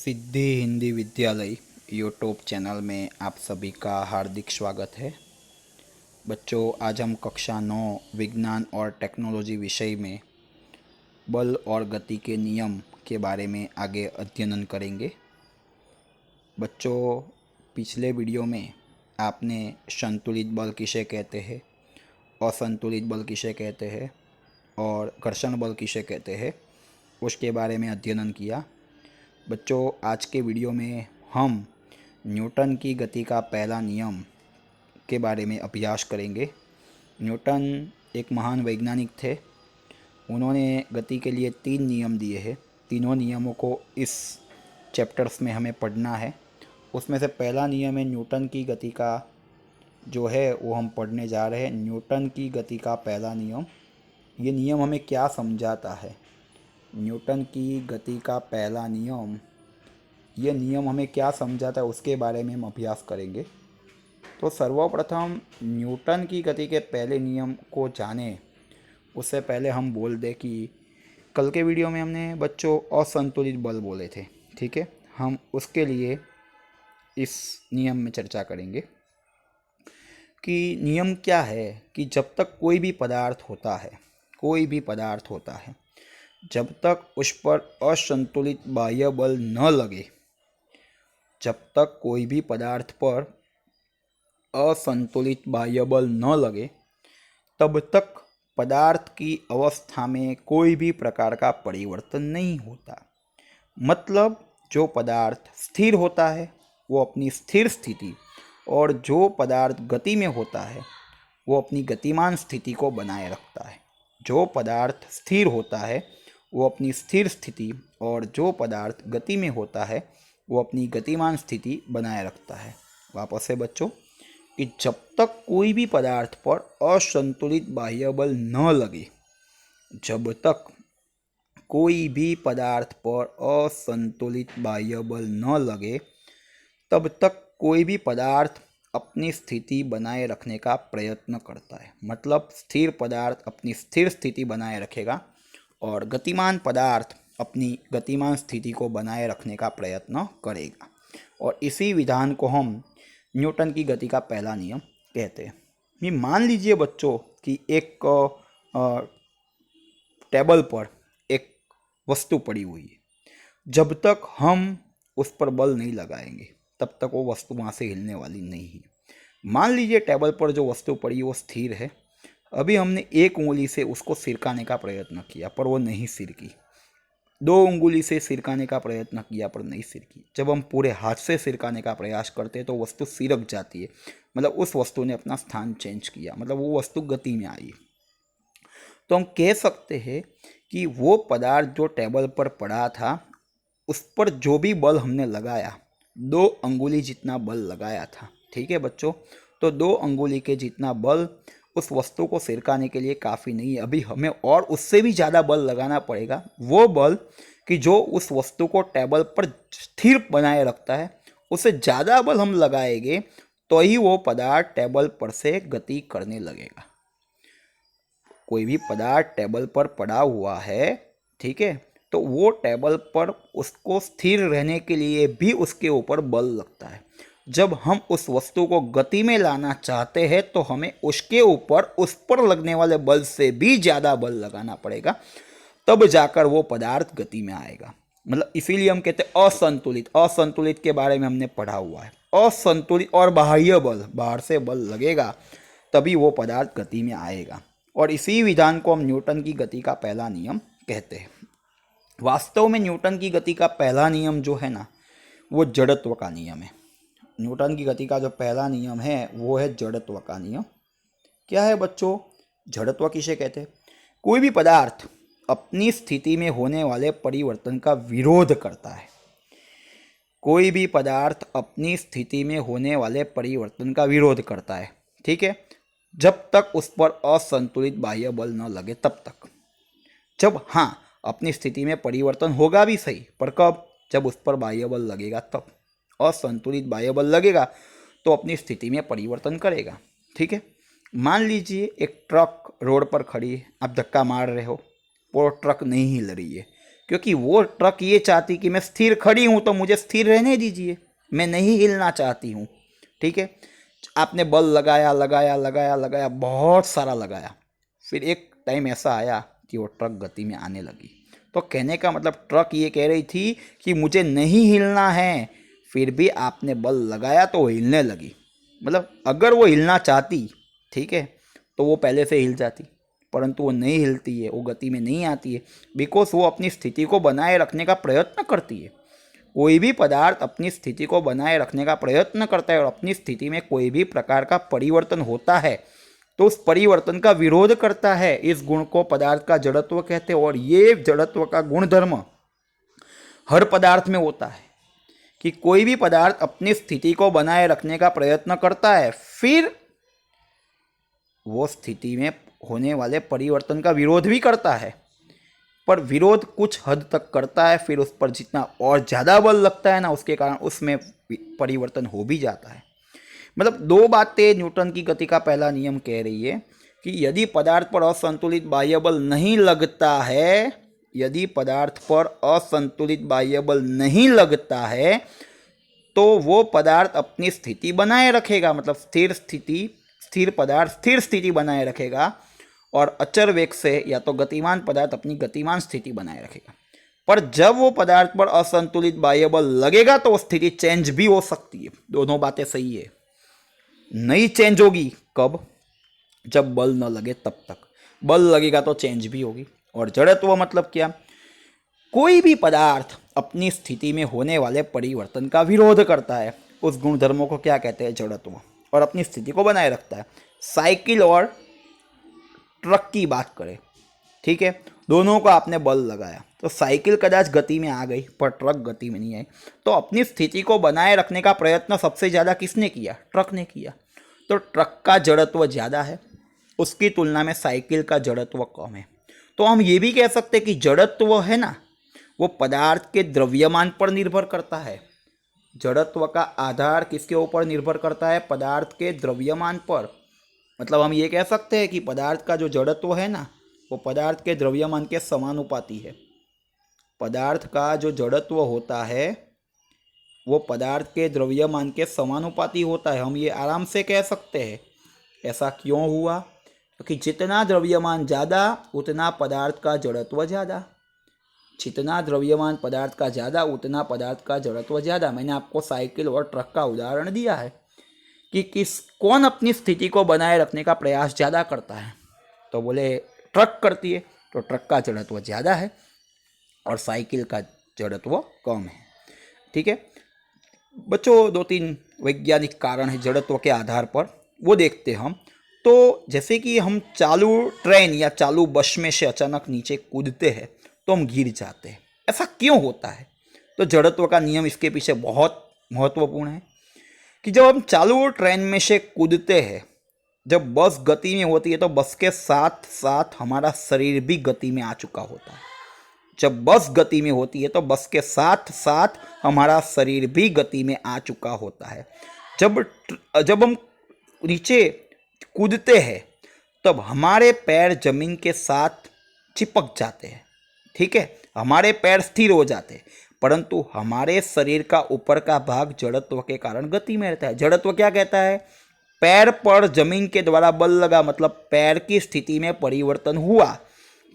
सिद्धि हिंदी विद्यालय YouTube channel में आप सभी का हार्दिक स्वागत है। बच्चों, आज हम कक्षा 9 विज्ञान और टेक्नोलॉजी विषय में बल और गति के नियम के बारे में आगे अध्ययन करेंगे। बच्चों, पिछले वीडियो में आपने संतुलित बल किसे कहते हैं, असंतुलित बल किसे कहते हैं और घर्षण बल किसे कहते हैं उसके बारे में अध्ययन किया। बच्चों, आज के वीडियो में हम न्यूटन की गति का पहला नियम के बारे में अभ्यास करेंगे। न्यूटन एक महान वैज्ञानिक थे। उन्होंने गति के लिए 3 नियम दिए हैं। तीनों नियमों को इस चैप्टर्स में हमें पढ़ना है। उसमें से पहला नियम है न्यूटन की गति का, जो है वो हम पढ़ने जा रहे हैं। न्यूटन की गति का पहला नियम, ये नियम हमें क्या समझाता है? न्यूटन की गति का पहला नियम, ये नियम हमें क्या समझाता है उसके बारे में हम अभ्यास करेंगे। तो सर्वप्रथम न्यूटन की गति के पहले नियम को जाने उससे पहले हम बोल दें कि कल के वीडियो में हमने बच्चों असंतुलित बल बोले थे, ठीक है। हम उसके लिए इस नियम में चर्चा करेंगे कि नियम क्या है कि जब तक कोई भी पदार्थ होता है, जब तक उस पर असंतुलित बाह्य बल न लगे, जब तक कोई भी पदार्थ पर असंतुलित बाह्य बल न लगे, तब तक पदार्थ की अवस्था में कोई भी प्रकार का परिवर्तन नहीं होता। मतलब जो पदार्थ स्थिर होता है वो अपनी स्थिर स्थिति, और जो पदार्थ गति में होता है वो अपनी गतिमान स्थिति को बनाए रखता है। जो पदार्थ स्थिर होता है वो अपनी स्थिर स्थिति, और जो पदार्थ गति में होता है वो अपनी गतिमान स्थिति बनाए रखता है। वापस से बच्चों, कि जब तक कोई भी पदार्थ पर असंतुलित बाह्य बल न लगे, जब तक कोई भी पदार्थ पर असंतुलित बाह्य बल न लगे, तब तक कोई भी पदार्थ अपनी स्थिति बनाए रखने का प्रयत्न करता है। मतलब स्थिर पदार्थ अपनी स्थिर स्थिति बनाए रखेगा और गतिमान पदार्थ अपनी गतिमान स्थिति को बनाए रखने का प्रयत्न करेगा। और इसी विधान को हम न्यूटन की गति का पहला नियम कहते हैं। ये मान लीजिए बच्चों कि एक टेबल पर एक वस्तु पड़ी हुई है। जब तक हम उस पर बल नहीं लगाएंगे तब तक वो वस्तु वहाँ से हिलने वाली नहीं है। मान लीजिए टेबल पर जो वस्तु पड़ी है वो स्थिर है। अभी हमने एक उंगली से उसको सिरकाने का प्रयत्न किया पर वो नहीं सिरकी, 2 उंगली से सिरकाने का प्रयत्न किया पर नहीं सिरकी। जब हम पूरे हाथ से सिरकाने का प्रयास करते हैं तो वस्तु सिरक जाती है। मतलब उस वस्तु ने अपना स्थान चेंज किया, मतलब वो वस्तु गति में आई। तो हम कह सकते हैं कि वो पदार्थ जो टेबल पर पड़ा था उस पर जो भी बल हमने लगाया, 2 अंगुली जितना बल लगाया था, ठीक है बच्चों। तो 2 अंगुली के जितना बल उस वस्तु को सिरकाने के लिए काफ़ी नहीं है। अभी हमें और उससे भी ज़्यादा बल लगाना पड़ेगा। वो बल कि जो उस वस्तु को टेबल पर स्थिर बनाए रखता है, उससे ज़्यादा बल हम लगाएंगे तो ही वो पदार्थ टेबल पर से गति करने लगेगा। कोई भी पदार्थ टेबल पर पड़ा हुआ है, ठीक है, तो वो टेबल पर उसको स्थिर रहने के लिए भी उसके ऊपर बल लगता है। जब हम उस वस्तु को गति में लाना चाहते हैं तो हमें उसके ऊपर उस पर लगने वाले बल से भी ज़्यादा बल लगाना पड़ेगा, तब जाकर वो पदार्थ गति में आएगा। मतलब इसीलिए हम कहते हैं असंतुलित के बारे में हमने पढ़ा हुआ है। असंतुलित और बाह्य बल, बाहर से बल लगेगा तभी वो पदार्थ गति में आएगा। और इसी विधान को हम न्यूटन की गति का पहला नियम कहते हैं। वास्तव में न्यूटन की गति का पहला नियम जो है ना, वो जड़त्व का नियम है। न्यूटन की गति का जो पहला नियम है वो है जड़त्व का नियम। क्या है बच्चों? जड़त्व किसे कहते हैं? कोई भी पदार्थ अपनी स्थिति में होने वाले परिवर्तन का विरोध करता है। कोई भी पदार्थ अपनी स्थिति में होने वाले परिवर्तन का विरोध करता है, ठीक है, जब तक उस पर असंतुलित बाह्य बल न लगे तब तक। जब हाँ, अपनी स्थिति में परिवर्तन होगा भी सही, पर कब? जब उस पर बाह्य बल लगेगा तब। असंतुलित बाह्य बल लगेगा तो अपनी स्थिति में परिवर्तन करेगा, ठीक है। मान लीजिए एक ट्रक रोड पर खड़ी है, आप धक्का मार रहे हो, वो ट्रक नहीं हिल रही है, क्योंकि वो ट्रक ये चाहती कि मैं स्थिर खड़ी हूँ तो मुझे स्थिर रहने दीजिए, मैं नहीं हिलना चाहती हूँ। ठीक है, आपने बल लगाया लगाया लगाया लगाया, बहुत सारा लगाया, फिर एक टाइम ऐसा आया कि वो ट्रक गति में आने लगी। तो कहने का मतलब ट्रक ये कह रही थी कि मुझे नहीं हिलना है, फिर भी आपने बल लगाया तो वो हिलने लगी। मतलब अगर वो हिलना चाहती, ठीक है, तो वो पहले से हिल जाती, परंतु वो नहीं हिलती है, वो गति में नहीं आती है, बिकॉज वो अपनी स्थिति को बनाए रखने का प्रयत्न करती है। कोई भी पदार्थ अपनी स्थिति को बनाए रखने का प्रयत्न करता है और अपनी स्थिति में कोई भी प्रकार का परिवर्तन होता है तो उस परिवर्तन का विरोध करता है। इस गुण को पदार्थ का जड़त्व कहते हैं और ये जड़त्व का गुणधर्म हर पदार्थ में होता है कि कोई भी पदार्थ अपनी स्थिति को बनाए रखने का प्रयत्न करता है, फिर वो स्थिति में होने वाले परिवर्तन का विरोध भी करता है, पर विरोध कुछ हद तक करता है, फिर उस पर जितना और ज़्यादा बल लगता है ना, उसके कारण उसमें परिवर्तन हो भी जाता है। मतलब दो बातें न्यूटन की गति का पहला नियम कह रही है कि यदि पदार्थ पर असंतुलित बाह्य बल नहीं लगता है, यदि पदार्थ पर असंतुलित बाह्य बल नहीं लगता है तो वो पदार्थ अपनी स्थिति बनाए रखेगा, मतलब स्थिर पदार्थ स्थिर स्थिति बनाए रखेगा और अचर वेग से या तो गतिमान पदार्थ अपनी गतिमान स्थिति बनाए रखेगा। पर जब वो पदार्थ पर असंतुलित बाह्य बल लगेगा तो वो स्थिति चेंज भी हो सकती है। दोनों बातें सही है। नहीं चेंज होगी कब? जब बल न लगे तब तक। बल लगेगा तो चेंज भी होगी। और जड़त्व मतलब क्या? कोई भी पदार्थ अपनी स्थिति में होने वाले परिवर्तन का विरोध करता है, उस गुणधर्मों को क्या कहते हैं? जड़त्व। और अपनी स्थिति को बनाए रखता है। साइकिल और ट्रक की बात करें, ठीक है, दोनों को आपने बल लगाया तो साइकिल कदाच गति में आ गई पर ट्रक गति में नहीं आई, तो अपनी स्थिति को बनाए रखने का प्रयत्न सबसे ज़्यादा किसने किया? ट्रक ने किया। तो ट्रक का जड़त्व ज़्यादा है, उसकी तुलना में साइकिल का जड़त्व कम है। तो हम ये भी कह सकते हैं कि जड़त्व है ना, वो पदार्थ के द्रव्यमान पर निर्भर करता है। जड़त्व का आधार किसके ऊपर निर्भर करता है? पदार्थ के द्रव्यमान पर। मतलब हम ये कह सकते हैं कि पदार्थ का जो जड़त्व है ना, वो पदार्थ के द्रव्यमान के समानुपाती है। पदार्थ का जो जड़त्व होता है वो पदार्थ के द्रव्यमान के समानुपाती होता है। हम ये आराम से कह सकते हैं। ऐसा क्यों हुआ? क्योंकि जितना द्रव्यमान ज़्यादा उतना पदार्थ का जड़त्व ज़्यादा, जितना द्रव्यमान पदार्थ का ज़्यादा उतना पदार्थ का जड़त्व ज़्यादा। मैंने आपको साइकिल और ट्रक का उदाहरण दिया है कि कौन अपनी स्थिति को बनाए रखने का प्रयास ज़्यादा करता है, तो बोले ट्रक करती है, तो ट्रक का जड़त्व ज़्यादा है और साइकिल का जड़त्व कम है। ठीक है बच्चों, दो तीन वैज्ञानिक कारण है जड़त्व के आधार पर, वो देखते हम। तो जैसे कि हम चालू ट्रेन या चालू बस में से अचानक नीचे कूदते हैं तो हम गिर जाते हैं। ऐसा क्यों होता है? तो जड़त्व का नियम इसके पीछे बहुत महत्वपूर्ण है कि जब हम चालू ट्रेन में से कूदते हैं, जब बस गति में होती है तो बस के साथ साथ हमारा शरीर भी गति में आ चुका होता है। जब बस गति में होती है तो बस के साथ साथ हमारा शरीर भी गति में आ चुका होता है। जब हम नीचे कूदते हैं तब हमारे पैर जमीन के साथ चिपक जाते हैं, ठीक है, हमारे पैर स्थिर हो जाते हैं, परंतु हमारे शरीर का ऊपर का भाग जड़त्व के कारण गति में रहता है। जड़त्व क्या कहता है? पैर पर जमीन के द्वारा बल लगा, मतलब पैर की स्थिति में परिवर्तन हुआ,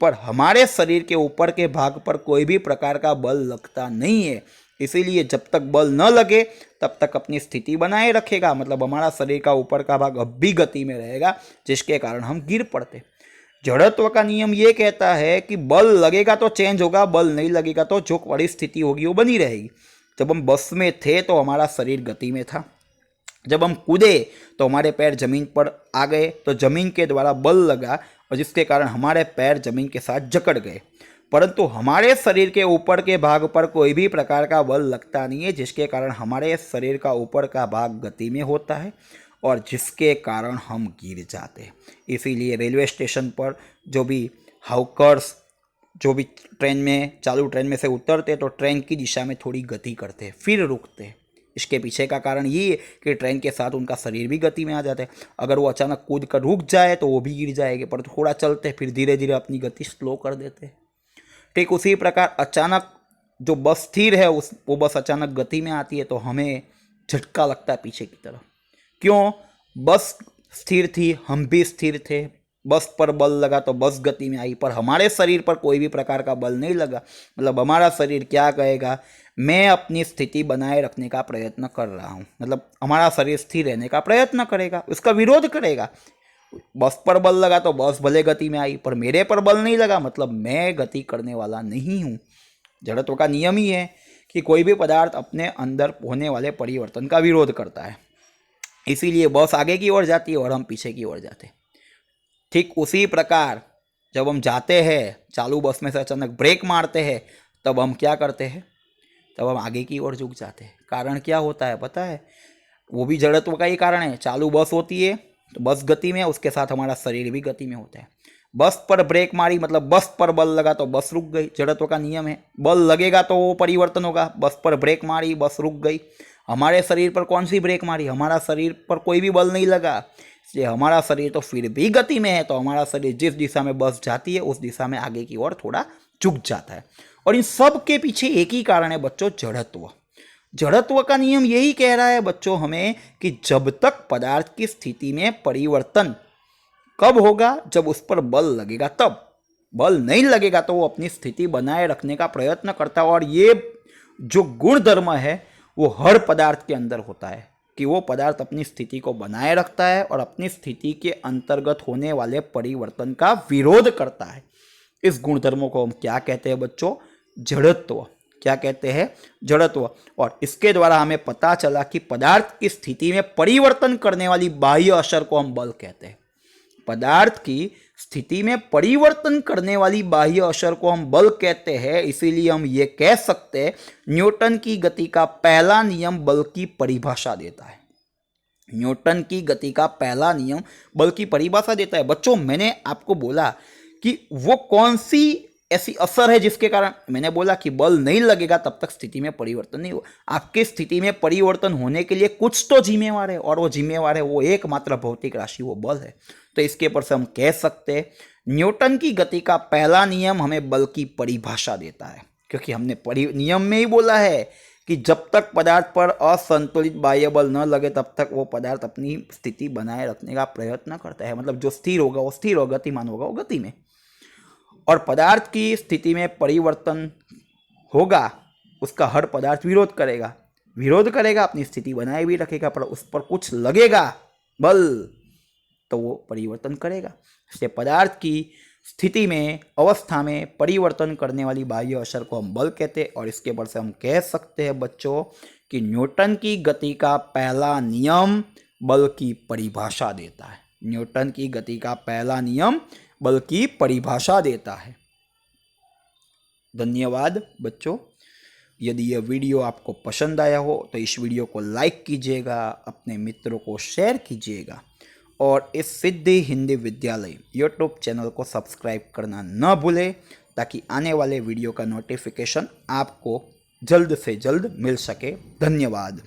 पर हमारे शरीर के ऊपर के भाग पर कोई भी प्रकार का बल लगता नहीं है। इसीलिए जब तक बल न लगे तब तक अपनी स्थिति बनाए रखेगा, मतलब हमारा शरीर का ऊपर का भाग अब भी गति में रहेगा, जिसके कारण हम गिर पड़ते। जड़त्व का नियम ये कहता है कि बल लगेगा तो चेंज होगा, बल नहीं लगेगा तो जो परिस्थिति होगी वो बनी रहेगी। जब हम बस में थे तो हमारा शरीर गति में था, जब हम कूदे तो हमारे पैर जमीन पर आ गए, तो जमीन के द्वारा बल लगा और जिसके कारण हमारे पैर जमीन के साथ जकड़ गए, परंतु हमारे शरीर के ऊपर के भाग पर कोई भी प्रकार का बल लगता नहीं है, जिसके कारण हमारे शरीर का ऊपर का भाग गति में होता है और जिसके कारण हम गिर जाते हैं। इसीलिए रेलवे स्टेशन पर जो भी हाउकर्स जो भी चालू ट्रेन में से उतरते तो ट्रेन की दिशा में थोड़ी गति करते फिर रुकते। इसके पीछे का कारण ये है कि ट्रेन के साथ उनका शरीर भी गति में आ जाता है। अगर वो अचानक कूद कर रुक जाए तो वो भी गिर जाएंगे, पर थोड़ा चलते फिर धीरे धीरे अपनी गति स्लो कर देते। ठीक उसी प्रकार अचानक जो बस स्थिर है वो बस अचानक गति में आती है तो हमें झटका लगता है पीछे की तरफ। क्यों? बस स्थिर थी, हम भी स्थिर थे, बस पर बल लगा तो बस गति में आई, पर हमारे शरीर पर कोई भी प्रकार का बल नहीं लगा। मतलब हमारा शरीर क्या कहेगा, मैं अपनी स्थिति बनाए रखने का प्रयत्न कर रहा हूँ। मतलब हमारा शरीर स्थिर रहने का प्रयत्न करेगा, उसका विरोध करेगा। बस पर बल लगा तो बस भले गति में आई, पर मेरे पर बल नहीं लगा, मतलब मैं गति करने वाला नहीं हूँ। जड़त्व का नियम ही है कि कोई भी पदार्थ अपने अंदर होने वाले परिवर्तन का विरोध करता है, इसीलिए बस आगे की ओर जाती है और हम पीछे की ओर जाते हैं। ठीक उसी प्रकार जब हम जाते हैं, चालू बस में से अचानक ब्रेक मारते हैं, तब हम क्या करते हैं, तब हम आगे की ओर झुक जाते हैं। कारण क्या होता है पता है? वो भी जड़त्व का ही कारण है। चालू बस होती है तो बस गति में, उसके साथ हमारा शरीर भी गति में होता है। बस पर ब्रेक मारी मतलब बस पर बल लगा तो बस रुक गई, जड़त्व का नियम है। बल लगेगा तो वो परिवर्तन होगा। बस पर ब्रेक मारी, बस रुक गई। हमारे शरीर पर कौन सी ब्रेक मारी? हमारा शरीर पर कोई भी बल नहीं लगा, इसलिए हमारा शरीर तो फिर भी गति में है। तो हमारा शरीर जिस दिशा में बस जाती है उस दिशा में आगे की ओर थोड़ा झुक जाता है। और इन सब के पीछे एक ही कारण है बच्चों, जड़त्व। जड़त्व का नियम यही कह रहा है बच्चों हमें कि जब तक पदार्थ की स्थिति में परिवर्तन कब होगा, जब उस पर बल लगेगा तब। बल नहीं लगेगा तो वो अपनी स्थिति बनाए रखने का प्रयत्न करता है। और ये जो गुण धर्म है वो हर पदार्थ के अंदर होता है कि वो पदार्थ अपनी स्थिति को बनाए रखता है और अपनी स्थिति के अंतर्गत होने वाले परिवर्तन का विरोध करता है। इस गुणधर्मों को हम क्या कहते हैं बच्चों? जड़त्व। क्या कहते हैं? जड़त्व। और इसके द्वारा हमें पता चला कि पदार्थ की स्थिति में परिवर्तन करने वाली बाह्य असर को हम बल कहते हैं। पदार्थ की स्थिति में परिवर्तन करने वाली बाह्य असर को हम बल कहते हैं। इसीलिए हम ये कह सकते हैं न्यूटन की गति का पहला नियम बल की परिभाषा देता है। न्यूटन की गति का पहला नियम बल की परिभाषा देता है। बच्चों मैंने आपको बोला कि वो कौन सी ऐसी असर है जिसके कारण, मैंने बोला कि बल नहीं लगेगा तब तक स्थिति में परिवर्तन नहीं हो। आपके स्थिति में परिवर्तन होने के लिए कुछ तो जिम्मेवार है, और वो जिम्मेवार है वो एकमात्र भौतिक राशि, वो बल है। तो इसके पर से हम कह सकते हैं न्यूटन की गति का पहला नियम हमें बल की परिभाषा देता है, क्योंकि हमने नियम में ही बोला है कि जब तक पदार्थ पर असंतुलित बाह्य बल न लगे तब तक वो पदार्थ अपनी स्थिति बनाए रखने का प्रयत्न करता है। मतलब जो स्थिर होगा वो स्थिर होगा, गतिमान होगा वो गति में। और पदार्थ की स्थिति में परिवर्तन होगा, उसका हर पदार्थ विरोध करेगा, अपनी स्थिति बनाए भी रखेगा, पर उस पर कुछ लगेगा बल तो वो परिवर्तन करेगा। इसलिए पदार्थ की स्थिति में, अवस्था में परिवर्तन करने वाली बाह्य असर को हम बल कहते हैं। और इसके पर से हम कह सकते हैं बच्चों कि न्यूटन की गति का पहला नियम बल की परिभाषा देता है। न्यूटन की गति का पहला नियम बल की परिभाषा देता है। धन्यवाद बच्चों। यदि यह वीडियो आपको पसंद आया हो तो इस वीडियो को लाइक कीजिएगा, अपने मित्रों को शेयर कीजिएगा और इस सिद्धि हिंदी विद्यालय यूट्यूब चैनल को सब्सक्राइब करना न भूलें, ताकि आने वाले वीडियो का नोटिफिकेशन आपको जल्द से जल्द मिल सके। धन्यवाद।